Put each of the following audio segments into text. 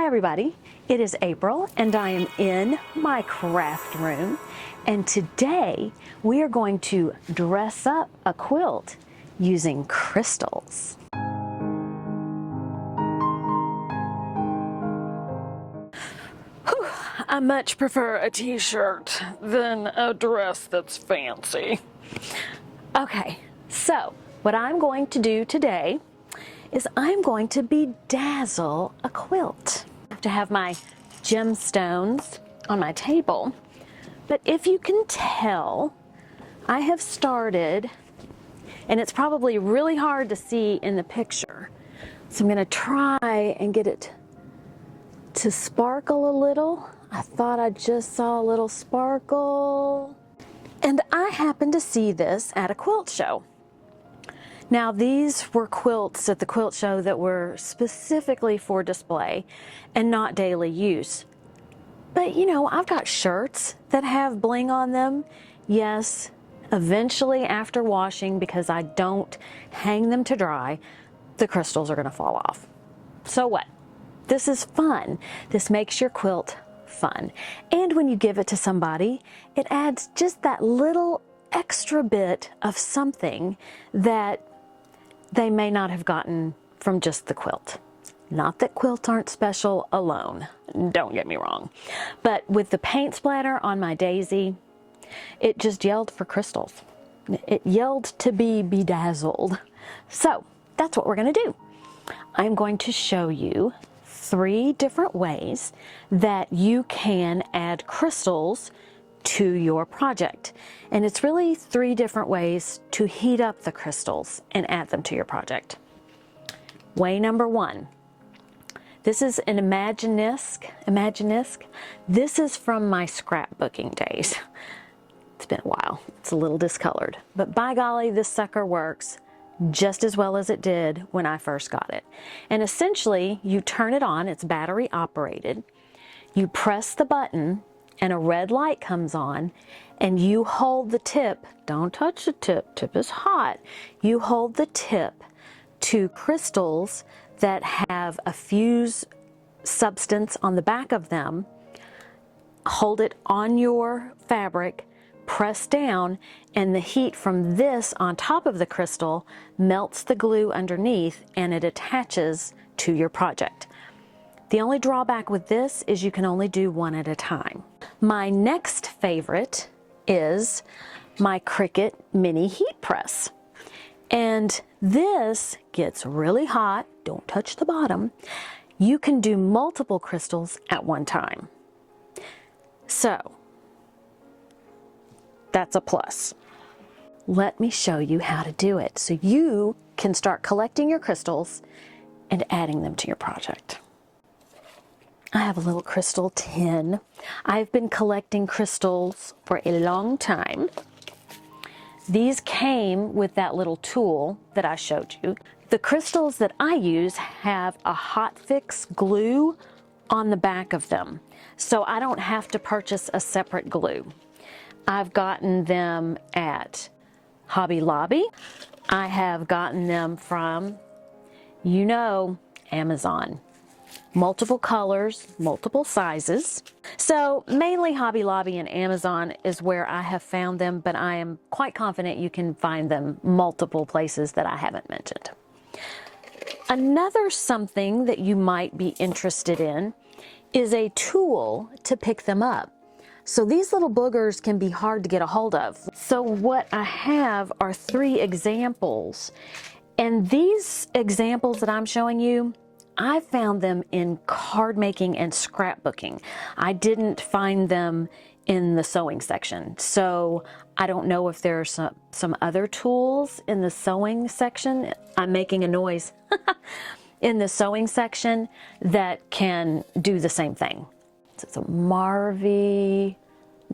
everybody, it is April and I am in my craft room, and today we are going to dress up a quilt using crystals. Whew, I much prefer a t-shirt than a dress that's fancy. Okay, so what I'm going to do today is I'm going to bedazzle a quilt. I have to have my gemstones on my table, but if you can tell, I have started, and it's probably really hard to see in the picture, so I'm going to try and get it to sparkle a little. I thought I just saw a little sparkle, and I happened to see this at a quilt show. Now, these were quilts at the quilt show that were specifically for display and not daily use. But you know, I've got shirts that have bling on them. Yes, eventually after washing, because I don't hang them to dry, the crystals are going to fall off. So what? This is fun. This makes your quilt fun. And when you give it to somebody, it adds just that little extra bit of something that they may not have gotten from just the quilt. Not that quilts aren't special alone, don't get me wrong. But with the paint splatter on my daisy, it just yelled for crystals. It yelled to be bedazzled. So that's what we're gonna do. I'm going to show you 3 different ways that you can add crystals to your project. And it's really 3 different ways to heat up the crystals and add them to your project. Way number 1. This is an Imaginisc. This is from my scrapbooking days. It's been a while. It's a little discolored, but by golly, this sucker works just as well as it did when I first got it. And essentially, you turn it on, it's battery operated, you press the button, and a red light comes on, and you hold the tip. Don't touch the tip, tip is hot. You hold the tip to crystals that have a fuse substance on the back of them. Hold it on your fabric, press down, and the heat from this on top of the crystal melts the glue underneath, and it attaches to your project. The only drawback with this is you can only do 1 at a time. My next favorite is my Cricut mini heat press. And this gets really hot. Don't touch the bottom. You can do multiple crystals at one time. So that's a plus. Let me show you how to do it so you can start collecting your crystals and adding them to your project. I have a little crystal tin. I've been collecting crystals for a long time. These came with that little tool that I showed you. The crystals that I use have a hotfix glue on the back of them, so I don't have to purchase a separate glue. I've gotten them at Hobby Lobby. I have gotten them from, you know, Amazon. Multiple colors, multiple sizes. So mainly Hobby Lobby and Amazon is where I have found them, but I am quite confident you can find them multiple places that I haven't mentioned. Another something that you might be interested in is a tool to pick them up. So these little boogers can be hard to get a hold of. So what I have are 3 examples, and these examples that I'm showing you, I found them in card making and scrapbooking. I didn't find them in the sewing section. So I don't know if there's some other tools in the sewing section. I'm making a noise in the sewing section that can do the same thing. It's a Marvy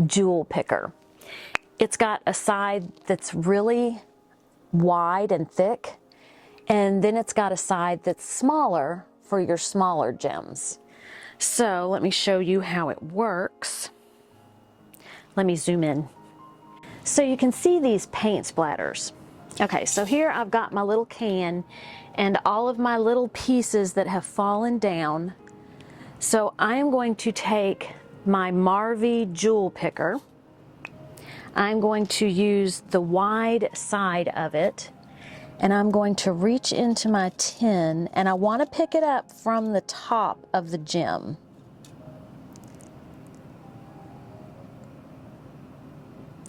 jewel picker. It's got a side that's really wide and thick, and then it's got a side that's smaller for your smaller gems. So let me show you how it works. Let me zoom in. So you can see these paint splatters. Okay, so here I've got my little can and all of my little pieces that have fallen down So I am going to take my Marvy jewel picker. I'm going to use the wide side of it, and I'm going to reach into my tin, and I want to pick it up from the top of the gem.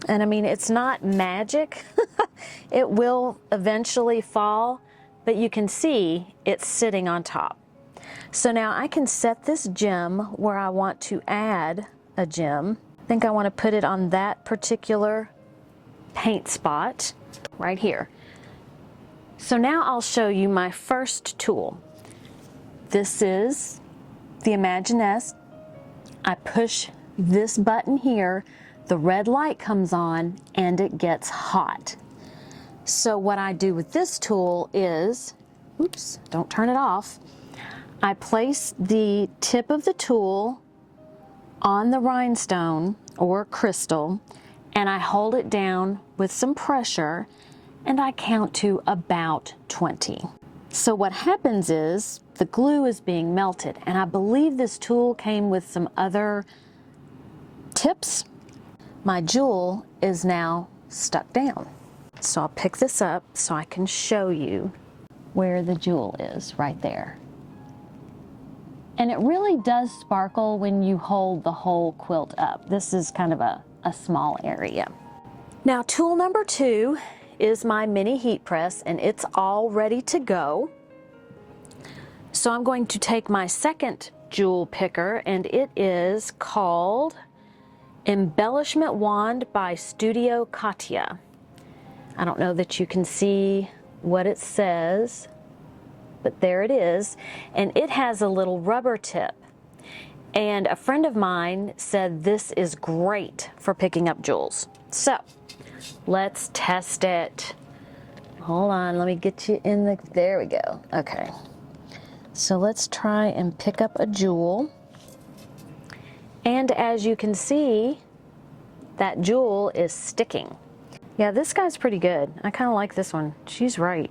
And I mean, it's not magic. It will eventually fall, but you can see it's sitting on top. So now I can set this gem where I want to add a gem. I think I want to put it on that particular paint spot right here. So now I'll show you my first tool. This is the Imaginesse. I push this button here, the red light comes on, and it gets hot. So what I do with this tool is, oops, don't turn it off. I place the tip of the tool on the rhinestone or crystal, and I hold it down with some pressure, and I count to about 20. So what happens is the glue is being melted, and I believe this tool came with some other tips. My jewel is now stuck down. So I'll pick this up so I can show you where the jewel is right there. And it really does sparkle when you hold the whole quilt up. This is kind of a small area. Now tool number 2 is my mini heat press, and it's all ready to go. So I'm going to take my second jewel picker, and it is called Embellishment Wand by Studio Katya. I don't know that you can see what it says, but there it is, and it has a little rubber tip. And a friend of mine said this is great for picking up jewels. So let's test it. Hold on, let me get you in the, there we go. Okay, so let's try and pick up a jewel. And as you can see, that jewel is sticking. Yeah, this guy's pretty good. I kind of like this one. She's right.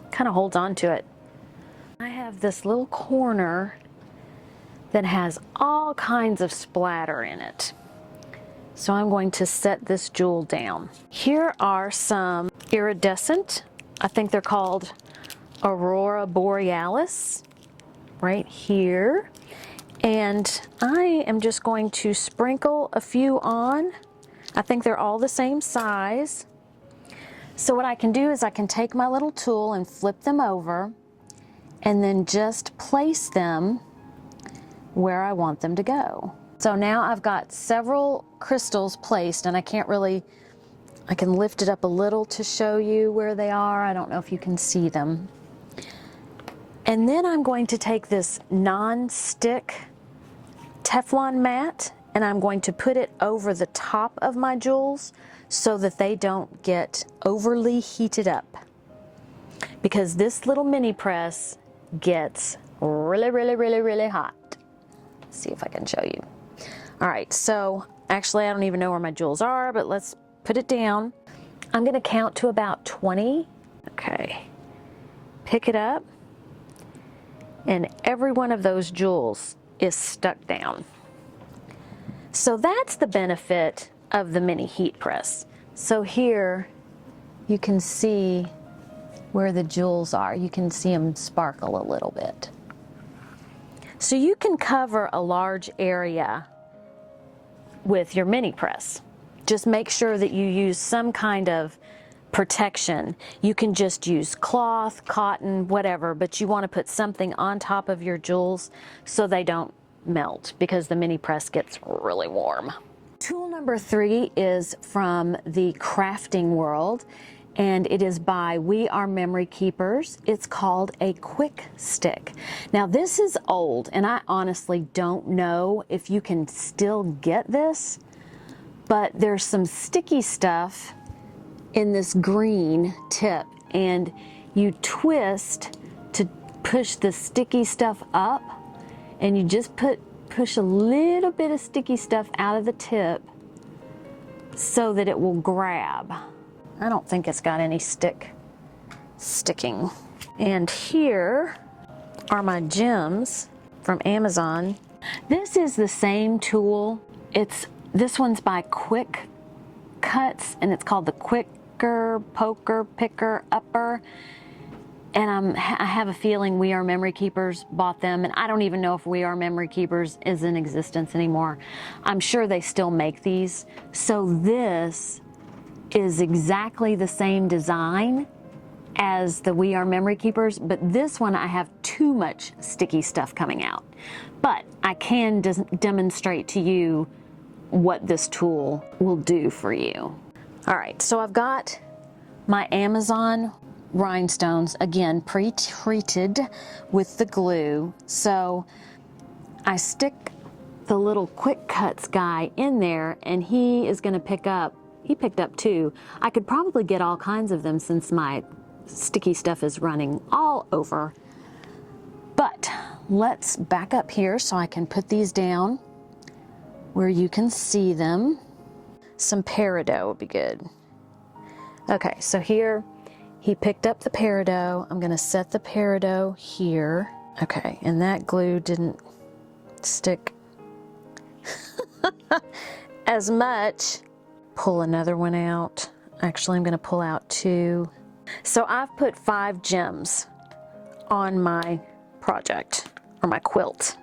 Kind of holds on to it. I have this little corner that has all kinds of splatter in it. So I'm going to set this jewel down. Here are some iridescent, I think they're called Aurora Borealis, right here. And I am just going to sprinkle a few on. I think they're all the same size. So what I can do is I can take my little tool and flip them over, and then just place them where I want them to go. So now I've got several crystals placed, and I can lift it up a little to show you where they are. I don't know if you can see them. And then I'm going to take this non-stick Teflon mat, and I'm going to put it over the top of my jewels so that they don't get overly heated up. Because this little mini press gets really, really, really, really hot. Let's see if I can show you. All right, so actually I don't even know where my jewels are, but let's put it down. I'm gonna count to about 20. Okay, pick it up, and every one of those jewels is stuck down. So that's the benefit of the mini heat press. So here you can see where the jewels are. You can see them sparkle a little bit. So you can cover a large area with your mini press. Just make sure that you use some kind of protection. You can just use cloth, cotton, whatever, but you want to put something on top of your jewels so they don't melt, because the mini press gets really warm. Tool number 3 is from the Crafting World, and it is by We Are Memory Keepers. It's called a quick stick. Now this is old, and I honestly don't know if you can still get this, but there's some sticky stuff in this green tip, and you twist to push the sticky stuff up, and you just push a little bit of sticky stuff out of the tip so that it will grab. I don't think it's got any sticking. And here are my gems. from Amazon. This is the same tool. This one's by Quick Cuts, and it's called the Poker Picker Upper. And I have a feeling We Are Memory Keepers bought them, and I don't even know if We Are Memory Keepers is in existence anymore. I'm sure they still make these. So this is exactly the same design as the We Are Memory Keepers, but this one I have too much sticky stuff coming out. But I can demonstrate to you what this tool will do for you. All right, so I've got my Amazon rhinestones, again, pre-treated with the glue. So I stick the little Quick Cuts guy in there, and he is gonna picked up 2. I could probably get all kinds of them since my sticky stuff is running all over. But let's back up here so I can put these down where you can see them. Some peridot would be good. Okay, so here he picked up the peridot. I'm gonna set the peridot here. Okay, and that glue didn't stick as much. Pull another one out. Actually, I'm gonna pull out 2. So I've put 5 gems on my project, or my quilt.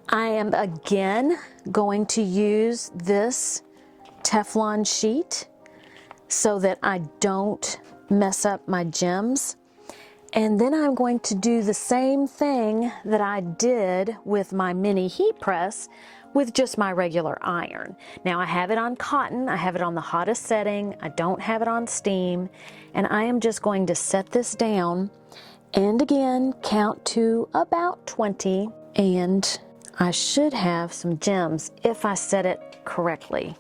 I am again going to use this Teflon sheet so that I don't mess up my gems. And then I'm going to do the same thing that I did with my mini heat press with just my regular iron. Now I have it on cotton, I have it on the hottest setting, I don't have it on steam, and I am just going to set this down and again count to about 20, and I should have some gems if I set it correctly.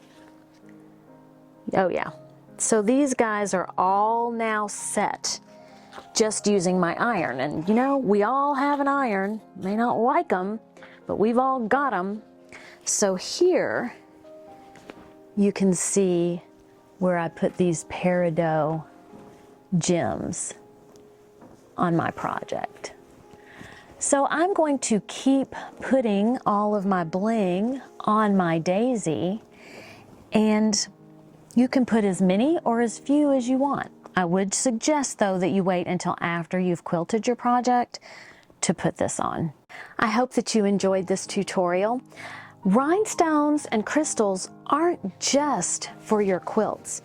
Oh yeah. So these guys are all now set just using my iron. And you know, we all have an iron. May not like them, but we've all got them. So here you can see where I put these peridot gems on my project. So I'm going to keep putting all of my bling on my daisy, and you can put as many or as few as you want. I would suggest though that you wait until after you've quilted your project to put this on. I hope that you enjoyed this tutorial. Rhinestones and crystals aren't just for your quilts.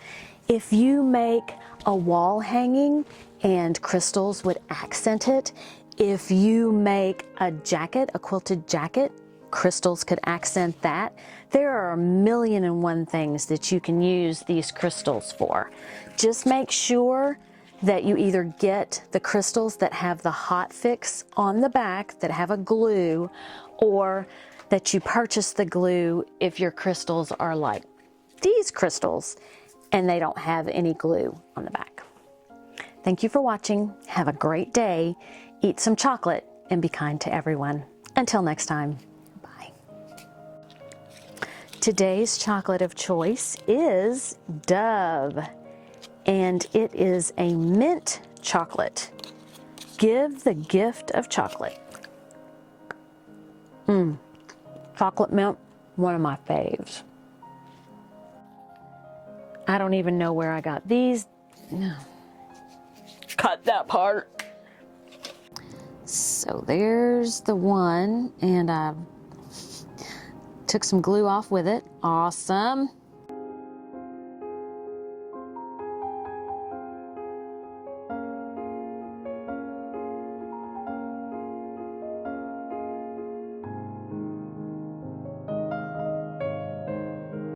If you make a wall hanging and crystals would accent it, if you make a jacket, a quilted jacket, crystals could accent that. There are 1,000,001 things that you can use these crystals for. Just make sure that you either get the crystals that have the hotfix on the back that have a glue, or that you purchase the glue if your crystals are like these crystals and they don't have any glue on the back. Thank you for watching. Have a great day. Eat some chocolate and be kind to everyone. Until next time. Today's chocolate of choice is Dove, and it is a mint chocolate. Give the gift of chocolate. Chocolate mint, one of my faves. I don't even know where I got these. No. Cut that part. So there's the one, and I took some glue off with it. Awesome.